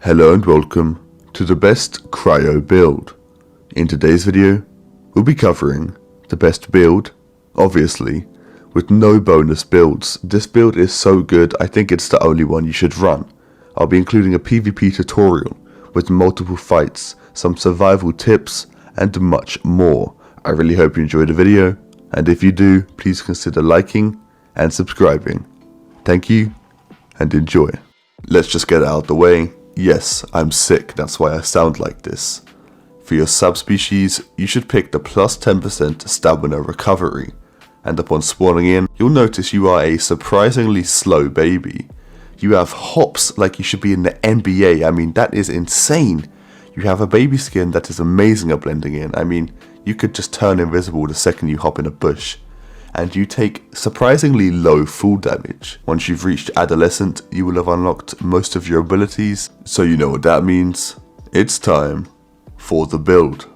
Hello and welcome to the best cryo build. In today's video, we'll be covering the best build, obviously, with no bonus builds. This build is so good, I think it's the only one you should run. I'll be including a PvP tutorial with multiple fights, some survival tips, and much more. I really hope you enjoyed the video, and if you do, please consider liking and subscribing. Thank you, and enjoy. Let's just get it out of the way. Yes, I'm sick, that's why I sound like this. For your subspecies, you should pick the plus 10% stamina recovery, and upon spawning in, you'll notice you are a surprisingly slow baby. You have hops like you should be in the NBA, I mean that is insane. You have a baby skin that is amazing at blending in, I mean you could just turn invisible the second you hop in a bush. And you take surprisingly low fall damage. Once you've reached adolescent, you will have unlocked most of your abilities, so you know what that means. It's time for the build.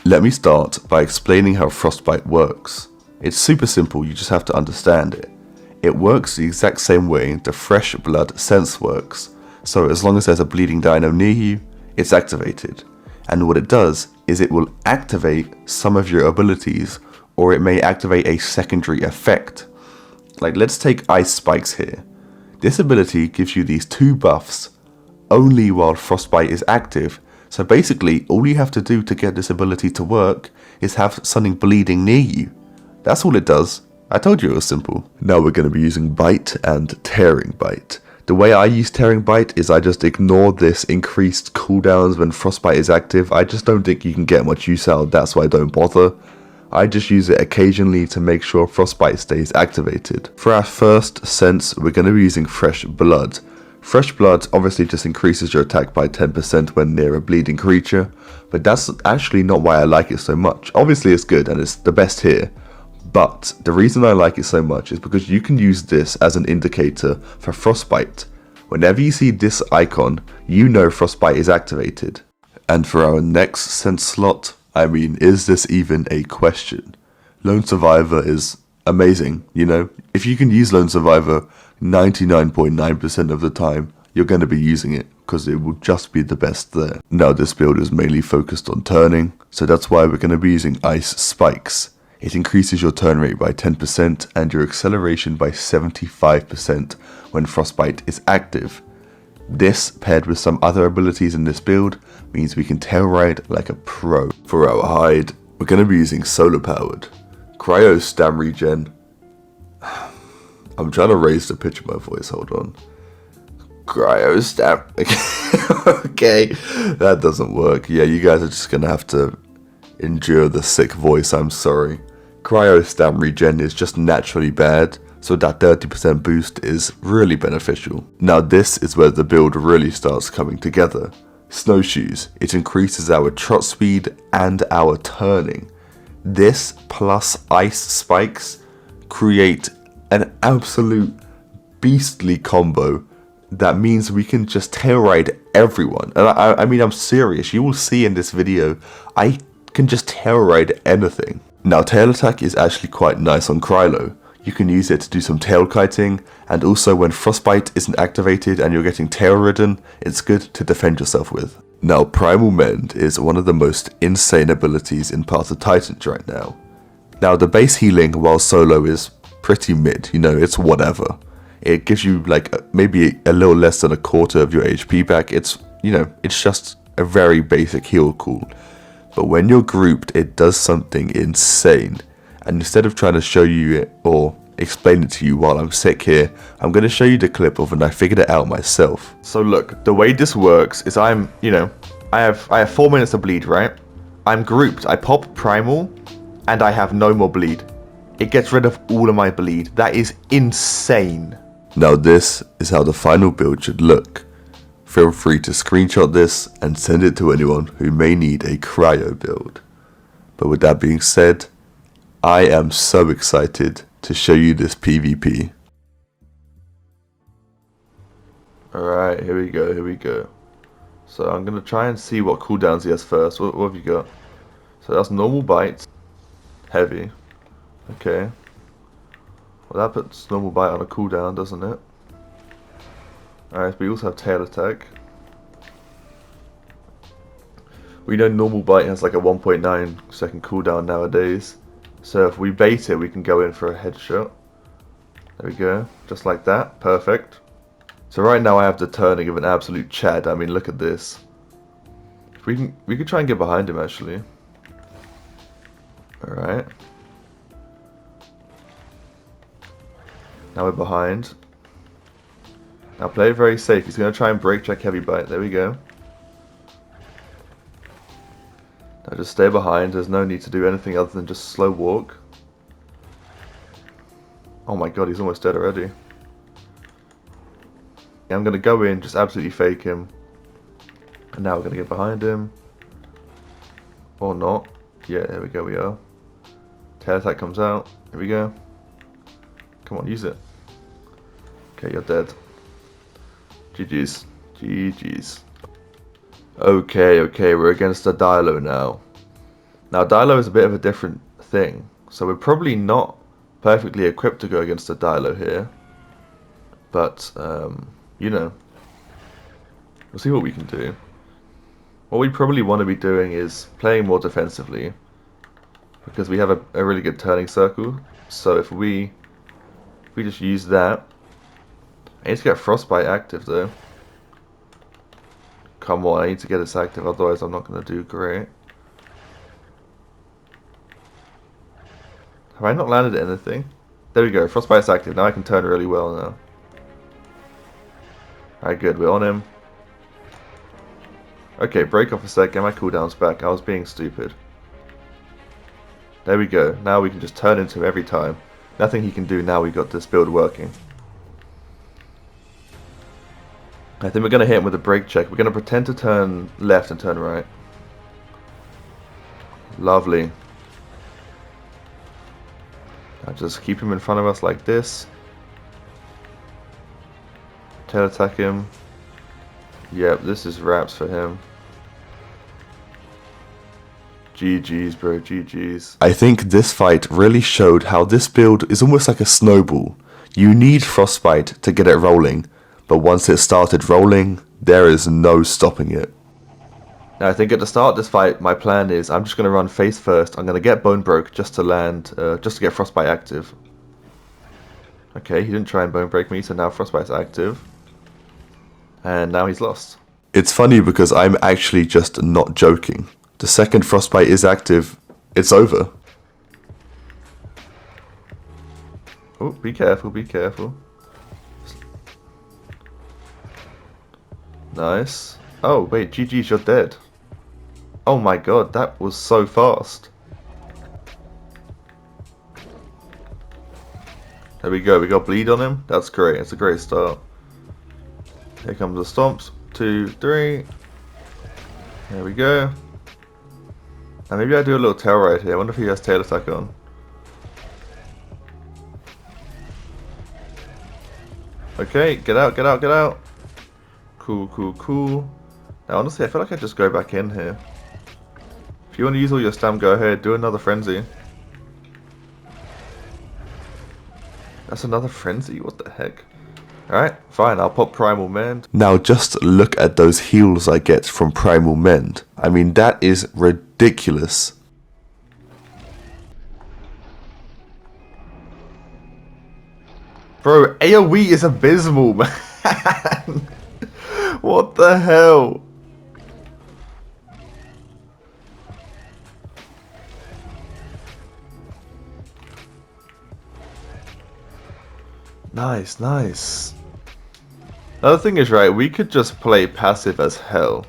Let me start by explaining how frostbite works. It's super simple, you just have to understand it. It works the exact same way the fresh blood sense works, so as long as there's a bleeding dino near you, it's activated. And what it does is it will activate some of your abilities, or it may activate a secondary effect. Like let's take ice spikes here. This ability gives you these two buffs only while frostbite is active. So basically all you have to do to get this ability to work is have something bleeding near you. That's all it does. I told you it was simple. Now we're going to be using bite and tearing bite. The way I use tearing bite is I just ignore this increased cooldowns when frostbite is active. I just don't think you can get much use out, that's why I don't bother. I just use it occasionally to make sure frostbite stays activated. For our first sense, we're going to be using fresh blood. Fresh blood obviously just increases your attack by 10% when near a bleeding creature, but that's actually not why I like it so much. Obviously it's good and it's the best here, but the reason I like it so much is because you can use this as an indicator for frostbite. Whenever you see this icon, you know frostbite is activated. And for our next sense slot, I mean, is this even a question? Lone Survivor is amazing, you know? If you can use Lone Survivor 99.9% of the time, you're going to be using it, because it will just be the best there. Now this build is mainly focused on turning, so that's why we're going to be using Ice Spikes. It increases your turn rate by 10% and your acceleration by 75% when Frostbite is active. This, paired with some other abilities in this build, means we can tail ride like a pro. For our hide, we're going to be using solar powered. Cryo stam regen. I'm trying to raise the pitch of my voice, hold on. Cryo stam. Okay, that doesn't work. Yeah, you guys are just going to have to endure the sick voice, I'm sorry. Cryo stam regen is just naturally bad, so that 30% boost is really beneficial. Now this is where the build really starts coming together. Snowshoes, it increases our trot speed and our turning. This plus ice spikes create an absolute beastly combo that means we can just tail ride everyone. And I mean, I'm serious, you will see in this video, I can just tail ride anything. Now tail attack is actually quite nice on Crylo. You can use it to do some tail kiting, and also when frostbite isn't activated and you're getting tail ridden, it's good to defend yourself with. Now Primal Mend is one of the most insane abilities in Path of Titans right now. Now the base healing while solo is pretty mid, you know, it's whatever. It gives you like maybe a little less than a quarter of your HP back. It's, you know, it's just a very basic heal cool. But when you're grouped, it does something insane. And instead of trying to show you it or explain it to you while I'm sick here, I'm going to show you the clip of when I figured it out myself. So look, the way this works is I have 4 minutes to bleed, right? I'm grouped, I pop primal, and I have no more bleed. It gets rid of all of my bleed. That is insane. Now this is how the final build should look. Feel free to screenshot this and send it to anyone who may need a cryo build. But with that being said, I am so excited to show you this PvP. Alright, here we go. So I'm going to try and see what cooldowns he has first. What have you got? So that's normal bites. Heavy. Okay. Well, that puts normal bite on a cooldown, doesn't it? Alright, we also have tail attack. We know normal bite has like a 1.9 second cooldown nowadays. So if we bait it, we can go in for a headshot. There we go. Just like that. Perfect. So right now I have the turning of an absolute Chad. I mean, look at this. We could try and get behind him actually. Alright. Now we're behind. Now play it very safe. He's going to try and break check heavy bite. There we go. Now just stay behind. There's no need to do anything other than just slow walk. Oh my god, he's almost dead already. Yeah, I'm going to go in, just absolutely fake him. And now we're going to get behind him. Or not. Yeah, there we go, we are. Tail attack comes out. Here we go. Come on, use it. Okay, you're dead. GG's. GG's. Okay, we're against a Dilo now. Now, Dilo is a bit of a different thing. So we're probably not perfectly equipped to go against a Dilo here. But, you know. We'll see what we can do. What we probably want to be doing is playing more defensively. Because we have a really good turning circle. So if we just use that. I need to get Frostbite active though. Come on, I need to get this active, otherwise I'm not going to do great. Have I not landed anything? There we go, Frostbite's active. Now I can turn really well now. Alright, good, we're on him. Okay, break off a sec, get my cooldowns back. I was being stupid. There we go, now we can just turn into him every time. Nothing he can do now we got this build working. I think we're going to hit him with a break check. We're going to pretend to turn left and turn right. Lovely. Now just keep him in front of us like this. Tail attack him. Yep, this is wraps for him. GG's, bro, GG's. I think this fight really showed how this build is almost like a snowball. You need Frostbite to get it rolling. But once it started rolling, there is no stopping it. Now I think at the start of this fight, my plan is I'm just going to run face first. I'm going to get Bone Broke just to land, just to get Frostbite active. Okay, he didn't try and Bone Break me, so now Frostbite's active. And now he's lost. It's funny because I'm actually just not joking. The second Frostbite is active, it's over. Oh, be careful, be careful. Nice. Oh, wait, GG's, you're dead. Oh my god, that was so fast. There we go, we got bleed on him. That's great, it's a great start. Here comes the stomps. 2, 3. There we go. Now maybe I do a little tail right here. I wonder if he has tail attack on. Okay, get out, get out, get out. Cool, cool, cool. Now honestly, I feel like I just go back in here. If you want to use all your stam, go ahead. Do another frenzy. That's another frenzy? What the heck? Alright, fine. I'll pop Primal Mend. Now just look at those heals I get from Primal Mend. I mean, that is ridiculous. Bro, AoE is abysmal, man. What the hell? Nice, nice. Another thing is, right, we could just play passive as hell.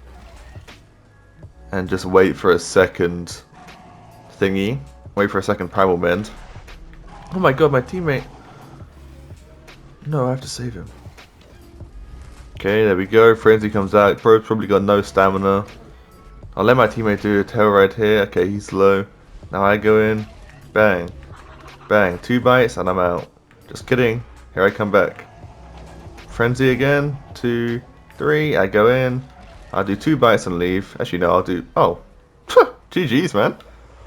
And just wait for a second thingy. Wait for a second Primal Mend. Oh my god, my teammate. No, I have to save him. Okay, there we go. Frenzy comes out. Bro's probably got no stamina. I'll let my teammate do a tail right here. Okay, he's low. Now I go in. Bang. Bang. 2 bites and I'm out. Just kidding. Here I come back. Frenzy again. 2, 3. I go in. I'll do 2 bites and leave. Actually, no, I'll do... Oh. GG's, man.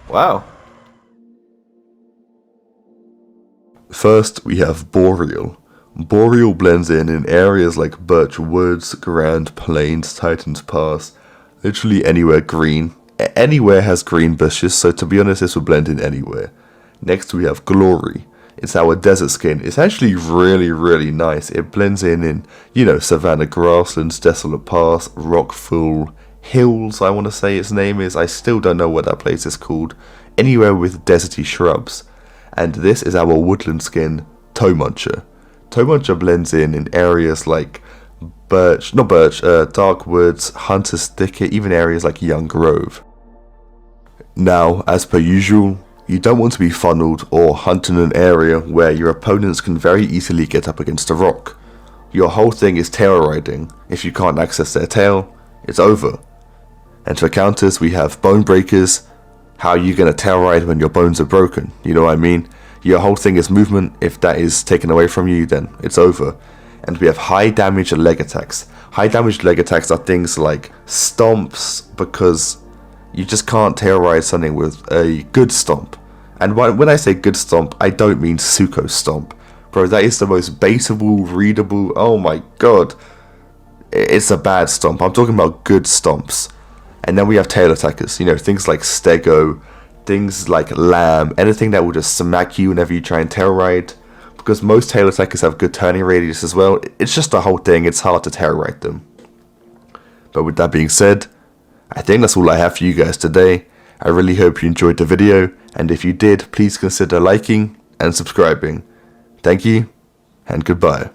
Wow. First, we have Boreal. Boreal blends in areas like Birch Woods, Grand Plains, Titans Pass, literally anywhere green. Anywhere has green bushes, so to be honest, this will blend in anywhere. Next we have Glory. It's our desert skin. It's actually really nice. It blends in, you know, savanna grasslands, desolate pass, rockfall, hills, I want to say its name is. I still don't know what that place is called. Anywhere with deserty shrubs. And this is our woodland skin, Toe Muncher. Toe Muncher blends in areas like Dark Woods, Hunter's Thicket, even areas like Young Grove. Now, as per usual, you don't want to be funneled or hunt in an area where your opponents can very easily get up against a rock. Your whole thing is tail riding. If you can't access their tail, it's over. And for counters, we have bone breakers. How are you going to tail ride when your bones are broken? You know what I mean? Your whole thing is movement. If that is taken away from you, then it's over. And we have high damage leg attacks. High damage leg attacks are things like stomps, because you just can't tail ride something with a good stomp. And when I say good stomp, I don't mean Suko stomp. Bro, that is the most baitable, readable, oh my god. It's a bad stomp. I'm talking about good stomps. And then we have tail attackers, you know, things like Stego, things like Lamb, anything that will just smack you whenever you try and tail ride. Because most tail attackers have good turning radius as well. It's just the whole thing, it's hard to tail ride them. But with that being said, I think that's all I have for you guys today. I really hope you enjoyed the video, and if you did, please consider liking and subscribing. Thank you, and goodbye.